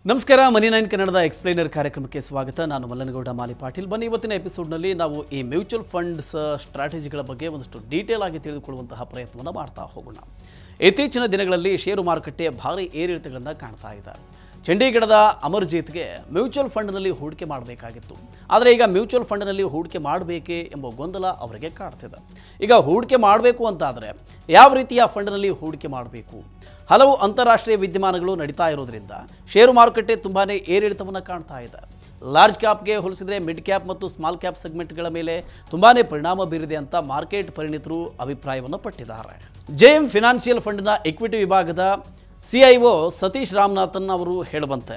ನಮಸ್ಕಾರ ಮನಿ 9 ಕನ್ನಡದ ಎಕ್ಸ್ಪ್ಲೇನರ್ ಕಾರ್ಯಕ್ರಮಕ್ಕೆ ಸ್ವಾಗತ. ನಾನು ಮಲ್ಲನಗೌಡ ಮಾಲಿ ಪಾಟೀಲ್. ಬನ್ನಿ ಇವತ್ತಿನ ಎಪಿಸೋಡ್ನಲ್ಲಿ ನಾವು ಈ ಮ್ಯೂಚುವಲ್ ಫಂಡ್ಸ್ ಸ್ಟ್ರಾಟಜಿಗಳ ಬಗ್ಗೆ ಒಂದಷ್ಟು ಡೀಟೇಲ್ ಆಗಿ ತಿಳಿದುಕೊಳ್ಳುವಂತಹ ಪ್ರಯತ್ನವನ್ನು ಮಾಡ್ತಾ ಹೋಗೋಣ. ಇತ್ತೀಚಿನ ದಿನಗಳಲ್ಲಿ ಷೇರು ಮಾರುಕಟ್ಟೆ ಭಾರಿ ಏರಿಳಿತಗಳನ್ನು ಕಾಣ್ತಾ ಇದೆ. ಚಂಡೀಗಢದ ಅಮರ್ಜೀತ್ಗೆ ಮ್ಯೂಚುವಲ್ ಫಂಡ್ನಲ್ಲಿ ಹೂಡಿಕೆ ಮಾಡಬೇಕಾಗಿತ್ತು. ಆದರೆ ಈಗ ಮ್ಯೂಚುವಲ್ ಫಂಡ್ನಲ್ಲಿ ಹೂಡಿಕೆ ಮಾಡಬೇಕೇ ಎಂಬ ಗೊಂದಲ ಅವರಿಗೆ ಕಾಡ್ತಿದೆ. ಈಗ ಹೂಡಿಕೆ ಮಾಡಬೇಕು ಅಂತಾದರೆ ಯಾವ ರೀತಿಯ ಫಂಡ್ನಲ್ಲಿ ಹೂಡಿಕೆ ಮಾಡಬೇಕು? ಹಲವು ಅಂತಾರಾಷ್ಟ್ರೀಯ ವಿದ್ಯಮಾನಗಳು ನಡೀತಾ ಇರೋದ್ರಿಂದ ಷೇರು ಮಾರುಕಟ್ಟೆ ತುಂಬಾ ಏರಿಳಿತವನ್ನು ಕಾಣ್ತಾ ಇದೆ. ಲಾರ್ಜ್ ಕ್ಯಾಪ್ಗೆ ಹೋಲಿಸಿದರೆ ಮಿಡ್ ಕ್ಯಾಪ್ ಮತ್ತು ಸ್ಮಾಲ್ ಕ್ಯಾಪ್ ಸೆಗ್ಮೆಂಟ್ಗಳ ಮೇಲೆ ತುಂಬಾ ಪರಿಣಾಮ ಬೀರಿದೆ ಅಂತ ಮಾರ್ಕೆಟ್ ಪರಿಣಿತರು ಅಭಿಪ್ರಾಯವನ್ನು ಪಟ್ಟಿದ್ದಾರೆ. ಜೆಎಂ ಫಿನಾನ್ಷಿಯಲ್ ಫಂಡ್ನ ಇಕ್ವಿಟಿ ವಿಭಾಗದ CIO ಸತೀಶ್ ರಾಮನಾಥನ್ ಅವರು ಹೇಳುವಂತೆ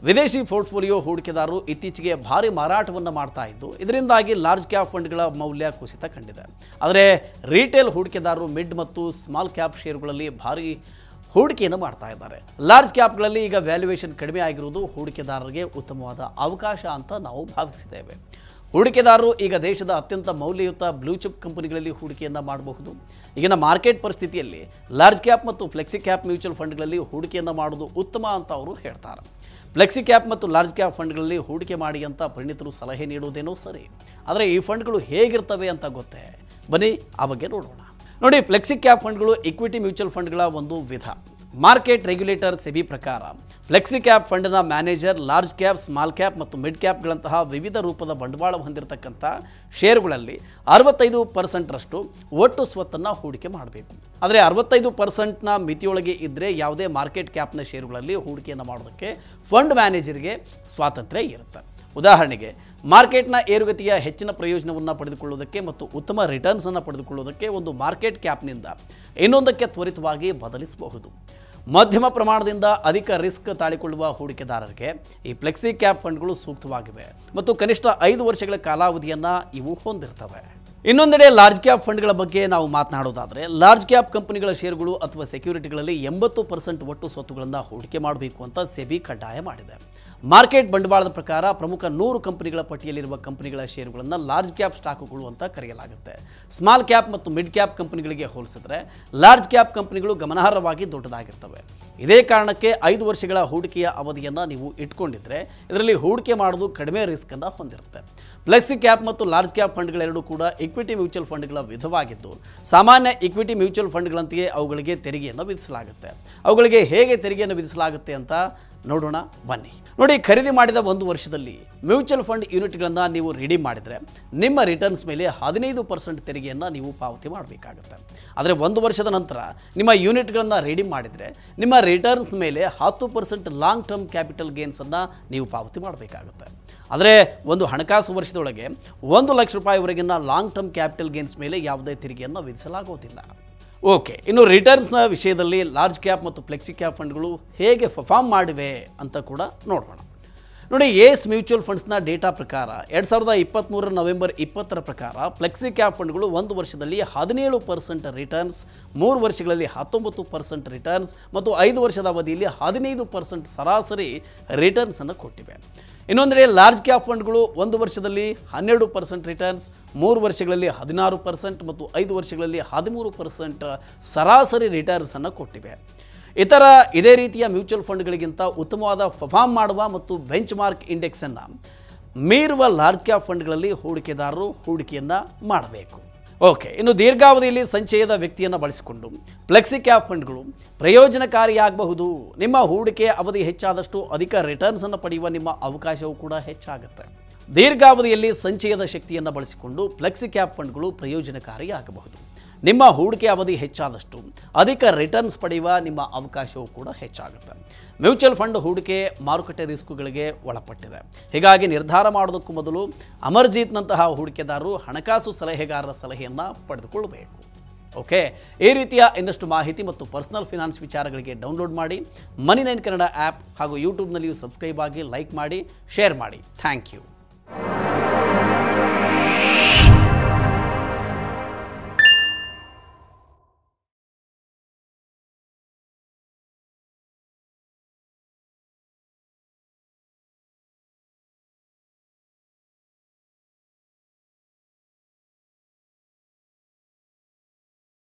ವಿದೇಶಿ ಪೋರ್ಟ್ಫೋಲಿಯೋ ಹೂಡಿಕೆದಾರರು ಇತ್ತೀಚೆಗೆ ಭಾರಿ ಮಾರಾಟವನ್ನು ಮಾಡ್ತಾ ಇದ್ದು ಇದರಿಂದಾಗಿ ಲಾರ್ಜ್ ಕ್ಯಾಪ್ ಫಂಡ್ಗಳ ಮೌಲ್ಯ ಕುಸಿತ ಕಂಡಿದೆ. ಆದರೆ ರಿಟೇಲ್ ಹೂಡಿಕೆದಾರರು ಮಿಡ್ ಮತ್ತು ಸ್ಮಾಲ್ ಕ್ಯಾಪ್ ಷೇರುಗಳಲ್ಲಿ ಭಾರಿ ಹೂಡಿಕೆಯನ್ನು ಮಾಡ್ತಾ ಇದ್ದಾರೆ. ಲಾರ್ಜ್ ಕ್ಯಾಪ್ಗಳಲ್ಲಿ ಈಗ ವ್ಯಾಲ್ಯೂಯೇಷನ್ ಕಡಿಮೆ ಆಗಿರುವುದು ಹೂಡಿಕೆದಾರರಿಗೆ ಉತ್ತಮವಾದ ಅವಕಾಶ ಅಂತ ನಾವು ಭಾವಿಸಿದ್ದೇವೆ. ಹೂಡಿಕೆದಾರರು ಈಗ ದೇಶದ ಅತ್ಯಂತ ಮೌಲ್ಯಯುತ ಬ್ಲೂ ಚಿಪ್ ಕಂಪನಿಗಳಲ್ಲಿ ಹೂಡಿಕೆಯನ್ನು ಮಾಡಬಹುದು. ಈಗಿನ ಮಾರ್ಕೆಟ್ ಪರಿಸ್ಥಿತಿಯಲ್ಲಿ ಲಾರ್ಜ್ ಕ್ಯಾಪ್ ಮತ್ತು ಫ್ಲೆಕ್ಸಿ ಕ್ಯಾಪ್ ಮ್ಯೂಚುವಲ್ ಫಂಡ್ಗಳಲ್ಲಿ ಹೂಡಿಕೆಯನ್ನು ಮಾಡೋದು ಉತ್ತಮ ಅಂತ ಅವರು ಹೇಳ್ತಾರೆ. ಫ್ಲೆಕ್ಸಿ ಕ್ಯಾಪ್ ಮತ್ತು ಲಾರ್ಜ್ ಕ್ಯಾಪ್ ಫಂಡ್ಗಳಲ್ಲಿ ಹೂಡಿಕೆ ಮಾಡಿ ಅಂತ ಪರಿಣಿತರು ಸಲಹೆ ನೀಡುವುದೇನೋ ಸರಿ, ಆದರೆ ಈ ಫಂಡ್ಗಳು ಹೇಗಿರ್ತವೆ ಅಂತ ಗೊತ್ತೇ? ಬನ್ನಿ ಆ ಬಗ್ಗೆ ನೋಡೋಣ. ನೋಡಿ, ಫ್ಲೆಕ್ಸಿ ಕ್ಯಾಪ್ ಫಂಡ್ಗಳು ಇಕ್ವಿಟಿ ಮ್ಯೂಚುವಲ್ ಫಂಡ್ಗಳ ಒಂದು ವಿಧ. ಮಾರ್ಕೆಟ್ ರೆಗ್ಯುಲೇಟರ್ ಸೆಬಿ ಪ್ರಕಾರ ಫ್ಲೆಕ್ಸಿ ಕ್ಯಾಪ್ ಫಂಡ್ನ manager large cap, small cap ಮತ್ತು ಮಿಡ್ ಕ್ಯಾಪ್ಗಳಂತಹ ವಿವಿಧ ರೂಪದ ಬಂಡವಾಳ ಹೊಂದಿರತಕ್ಕಂಥ ಷೇರುಗಳಲ್ಲಿ 65% ಒಟ್ಟು ಸ್ವತ್ತನ್ನು ಹೂಡಿಕೆ ಮಾಡಬೇಕು. ಆದರೆ 65% ಮಿತಿಯೊಳಗೆ ಇದ್ದರೆ ಯಾವುದೇ ಮಾರ್ಕೆಟ್ ಕ್ಯಾಪ್ನ ಷೇರುಗಳಲ್ಲಿ ಹೂಡಿಕೆಯನ್ನು ಮಾಡೋದಕ್ಕೆ ಫಂಡ್ ಮ್ಯಾನೇಜರ್ಗೆ ಸ್ವಾತಂತ್ರ್ಯ ಇರುತ್ತೆ. ಉದಾಹರಣೆಗೆ, ಮಾರ್ಕೆಟ್ನ ಏರುಗತಿಯ ಹೆಚ್ಚಿನ ಪ್ರಯೋಜನವನ್ನು ಪಡೆದುಕೊಳ್ಳುವುದಕ್ಕೆ ಮತ್ತು ಉತ್ತಮ ರಿಟರ್ನ್ಸನ್ನು ಪಡೆದುಕೊಳ್ಳುವುದಕ್ಕೆ ಒಂದು ಮಾರ್ಕೆಟ್ ಕ್ಯಾಪ್ನಿಂದ ಇನ್ನೊಂದಕ್ಕೆ ತ್ವರಿತವಾಗಿ ಬದಲಿಸಬಹುದು. ಮಧ್ಯಮ ಪ್ರಮಾಣದಿಂದ ಅಧಿಕ ರಿಸ್ಕ್ ತಾಳಿಕೊಳ್ಳುವ ಹೂಡಿಕೆದಾರರಿಗೆ ಈ ಫ್ಲೆಕ್ಸಿ ಕ್ಯಾಪ್ ಫಂಡ್ಗಳು ಸೂಕ್ತವಾಗಿವೆ ಮತ್ತು ಕನಿಷ್ಠ 5 ವರ್ಷಗಳ ಕಾಲಾವಧಿಯನ್ನು ಇವು ಹೊಂದಿರ್ತವೆ. ಇನ್ನೊಂದೆಡೆ ಲಾರ್ಜ್ ಕ್ಯಾಪ್ ಫಂಡ್ಗಳ ಬಗ್ಗೆ ನಾವು ಮಾತನಾಡೋದಾದರೆ, ಲಾರ್ಜ್ ಕ್ಯಾಪ್ ಕಂಪನಿಗಳ ಷೇರುಗಳು ಅಥವಾ ಸೆಕ್ಯೂರಿಟಿಗಳಲ್ಲಿ 80% ಒಟ್ಟು ಸ್ವತ್ತುಗಳನ್ನು ಹೂಡಿಕೆ ಮಾಡಬೇಕು ಅಂತ ಸೆಬಿ ಕಡ್ಡಾಯ ಮಾಡಿದೆ. ಮಾರ್ಕೆಟ್ ಬಂಡವಾಳದ ಪ್ರಕಾರ ಪ್ರಮುಖ 100 ಕಂಪನಿಗಳ ಪಟ್ಟಿಯಲ್ಲಿರುವ ಕಂಪನಿಗಳ ಷೇರುಗಳನ್ನು ಲಾರ್ಜ್ ಕ್ಯಾಪ್ ಸ್ಟಾಕುಗಳು ಅಂತ ಕರೆಯಲಾಗುತ್ತೆ. ಸ್ಮಾಲ್ ಕ್ಯಾಪ್ ಮತ್ತು ಮಿಡ್ ಕ್ಯಾಪ್ ಕಂಪನಿಗಳಿಗೆ ಹೋಲಿಸಿದರೆ ಲಾರ್ಜ್ ಕ್ಯಾಪ್ ಕಂಪನಿಗಳು ಗಮನಾರ್ಹವಾಗಿ ದೊಡ್ಡದಾಗಿರ್ತವೆ. ಇದೇ ಕಾರಣಕ್ಕೆ 5 ವರ್ಷಗಳ ಹೂಡಿಕೆಯ ಅವಧಿಯನ್ನು ನೀವು ಇಟ್ಕೊಂಡಿದ್ರೆ ಇದರಲ್ಲಿ ಹೂಡಿಕೆ ಮಾಡೋದು ಕಡಿಮೆ ರಿಸ್ಕನ್ನು ಹೊಂದಿರುತ್ತೆ. ಫ್ಲೆಕ್ಸಿ ಕ್ಯಾಪ್ ಮತ್ತು ಲಾರ್ಜ್ ಕ್ಯಾಪ್ ಫಂಡ್ಗಳೆರಡೂ ಕೂಡ ಇಕ್ವಿಟಿ ಮ್ಯೂಚುವಲ್ ಫಂಡ್ಗಳ ವಿಧವಾಗಿದ್ದು, ಸಾಮಾನ್ಯ ಇಕ್ವಿಟಿ ಮ್ಯೂಚುವಲ್ ಫಂಡ್ಗಳಂತೆಯೇ ಅವುಗಳಿಗೆ ತೆರಿಗೆಯನ್ನು ವಿಧಿಸಲಾಗುತ್ತೆ. ಅವುಗಳಿಗೆ ಹೇಗೆ ತೆರಿಗೆಯನ್ನು ವಿಧಿಸಲಾಗುತ್ತೆ ಅಂತ ನೋಡೋಣ ಬನ್ನಿ. ನೋಡಿ, ಖರೀದಿ ಮಾಡಿದ 1 ವರ್ಷದಲ್ಲಿ ಮ್ಯೂಚುವಲ್ ಫಂಡ್ ಯೂನಿಟ್ಗಳನ್ನು ನೀವು ರಿಡೀಮ್ ಮಾಡಿದರೆ ನಿಮ್ಮ ರಿಟರ್ನ್ಸ್ ಮೇಲೆ 15% ತೆರಿಗೆಯನ್ನು ನೀವು ಪಾವತಿ ಮಾಡಬೇಕಾಗುತ್ತೆ. ಆದರೆ 1 ವರ್ಷದ ನಂತರ ನಿಮ್ಮ ಯೂನಿಟ್ಗಳನ್ನು ರಿಡೀಮ್ ಮಾಡಿದರೆ ನಿಮ್ಮ ರಿಟರ್ನ್ಸ್ ಮೇಲೆ 10% ಲಾಂಗ್ ಟರ್ಮ್ ಕ್ಯಾಪಿಟಲ್ ಗೇನ್ಸನ್ನು ನೀವು ಪಾವತಿ ಮಾಡಬೇಕಾಗುತ್ತೆ. ಆದರೆ ಒಂದು ಹಣಕಾಸು ವರ್ಷದೊಳಗೆ 1 ಲಕ್ಷ ರೂಪಾಯಿವರೆಗಿನ ಲಾಂಗ್ ಟರ್ಮ್ ಕ್ಯಾಪಿಟಲ್ ಗೇನ್ಸ್ ಮೇಲೆ ಯಾವುದೇ ತೆರಿಗೆಯನ್ನು ವಿಧಿಸಲಾಗುವುದಿಲ್ಲ. ಓಕೆ, ಇನ್ನು ರಿಟರ್ನ್ಸ್ನ ವಿಷಯದಲ್ಲಿ ಲಾರ್ಜ್ ಕ್ಯಾಪ್ ಮತ್ತು ಫ್ಲೆಕ್ಸಿ ಕ್ಯಾಪ್ ಫಂಡ್ಗಳು ಹೇಗೆ ಪರ್ಫಾರ್ಮ್ ಮಾಡಿವೆ ಅಂತ ಕೂಡ ನೋಡೋಣ. ನೋಡಿ, ಏಸ್ ಮ್ಯೂಚುವಲ್ ಫಂಡ್ಸ್ನ ಡೇಟಾ ಪ್ರಕಾರ 2023 ನವೆಂಬರ್ 20 ಪ್ರಕಾರ ಫ್ಲೆಕ್ಸಿ ಕ್ಯಾಪ್ ಫಂಡ್ಗಳು 1 ವರ್ಷದಲ್ಲಿ 17% ರಿಟರ್ನ್ಸ್, 3 ವರ್ಷಗಳಲ್ಲಿ 19% ರಿಟರ್ನ್ಸ್ ಮತ್ತು 5 ವರ್ಷದ ಅವಧಿಯಲ್ಲಿ 15% ಸರಾಸರಿ ರಿಟರ್ನ್ಸನ್ನು ಕೊಟ್ಟಿವೆ. ಇನ್ನೊಂದೆಡೆ ಲಾರ್ಜ್ ಕ್ಯಾಪ್ ಫಂಡ್ಗಳು 1 ವರ್ಷದಲ್ಲಿ 12% ರಿಟರ್ನ್ಸ್, 3 ವರ್ಷಗಳಲ್ಲಿ 16% ಮತ್ತು 5 ವರ್ಷಗಳಲ್ಲಿ 13% ಸರಾಸರಿ ರಿಟರ್ನ್ಸನ್ನು ಕೊಟ್ಟಿವೆ. ಇತರ ಇದೇ ರೀತಿಯ ಮ್ಯೂಚುವಲ್ ಫಂಡ್ಗಳಿಗಿಂತ ಉತ್ತಮವಾದ ಪರ್ಫಾರ್ಮ್ ಮಾಡುವ ಮತ್ತು ಬೆಂಚ್ ಮಾರ್ಕ್ ಇಂಡೆಕ್ಸನ್ನು ಮೀರುವ ಲಾರ್ಜ್ ಕ್ಯಾಪ್ ಫಂಡ್ಗಳಲ್ಲಿ ಹೂಡಿಕೆದಾರರು ಹೂಡಿಕೆಯನ್ನು ಮಾಡಬೇಕು. ಓಕೆ, ಇನ್ನು ದೀರ್ಘಾವಧಿಯಲ್ಲಿ ಸಂಚಯದ ವ್ಯಕ್ತಿಯನ್ನು ಬಳಸಿಕೊಂಡು ಫ್ಲೆಕ್ಸಿ ಕ್ಯಾಪ್ ಫಂಡ್ಗಳು ಪ್ರಯೋಜನಕಾರಿಯಾಗಬಹುದು. ನಿಮ್ಮ ಹೂಡಿಕೆ ಅವಧಿ ಹೆಚ್ಚಾದಷ್ಟು ಅಧಿಕ ರಿಟರ್ನ್ಸನ್ನು ಪಡೆಯುವ ನಿಮ್ಮ ಅವಕಾಶವೂ ಕೂಡ ಹೆಚ್ಚಾಗುತ್ತೆ. ದೀರ್ಘಾವಧಿಯಲ್ಲಿ ಸಂಚಯದ ಶಕ್ತಿಯನ್ನು ಬಳಸಿಕೊಂಡು ಫ್ಲೆಕ್ಸಿ ಕ್ಯಾಪ್ ಫಂಡ್ಗಳು ಪ್ರಯೋಜನಕಾರಿಯಾಗಬಹುದು. ನಿಮ್ಮ ಹೂಡಿಕೆ ಅವಧಿ ಹೆಚ್ಚಾದಷ್ಟು ಅಧಿಕ ರಿಟರ್ನ್ಸ್ ಪಡೆಯುವ ನಿಮ್ಮ ಅವಕಾಶವೂ ಕೂಡ ಹೆಚ್ಚಾಗುತ್ತೆ. ಮ್ಯೂಚುವಲ್ ಫಂಡ್ ಹೂಡಿಕೆ ಮಾರುಕಟ್ಟೆ ರಿಸ್ಕುಗಳಿಗೆ ಒಳಪಟ್ಟಿದೆ. ಹೀಗಾಗಿ ನಿರ್ಧಾರ ಮಾಡೋದಕ್ಕೂ ಮೊದಲು ಅಮರ್ಜೀತ್ನಂತಹ ಹೂಡಿಕೆದಾರರು ಹಣಕಾಸು ಸಲಹೆಗಾರರ ಸಲಹೆಯನ್ನು ಪಡೆದುಕೊಳ್ಳಬೇಕು. ಓಕೆ, ಈ ರೀತಿಯ ಇನ್ನಷ್ಟು ಮಾಹಿತಿ ಮತ್ತು ಪರ್ಸನಲ್ ಫಿನಾನ್ಸ್ ವಿಚಾರಗಳಿಗೆ ಡೌನ್ಲೋಡ್ ಮಾಡಿ ಮನಿ 9 ಕನ್ನಡ ಆ್ಯಪ್ ಹಾಗೂ ಯೂಟ್ಯೂಬ್ನಲ್ಲಿಯೂ ಸಬ್ಸ್ಕ್ರೈಬ್ ಆಗಿ, ಲೈಕ್ ಮಾಡಿ, ಶೇರ್ ಮಾಡಿ. Thank you.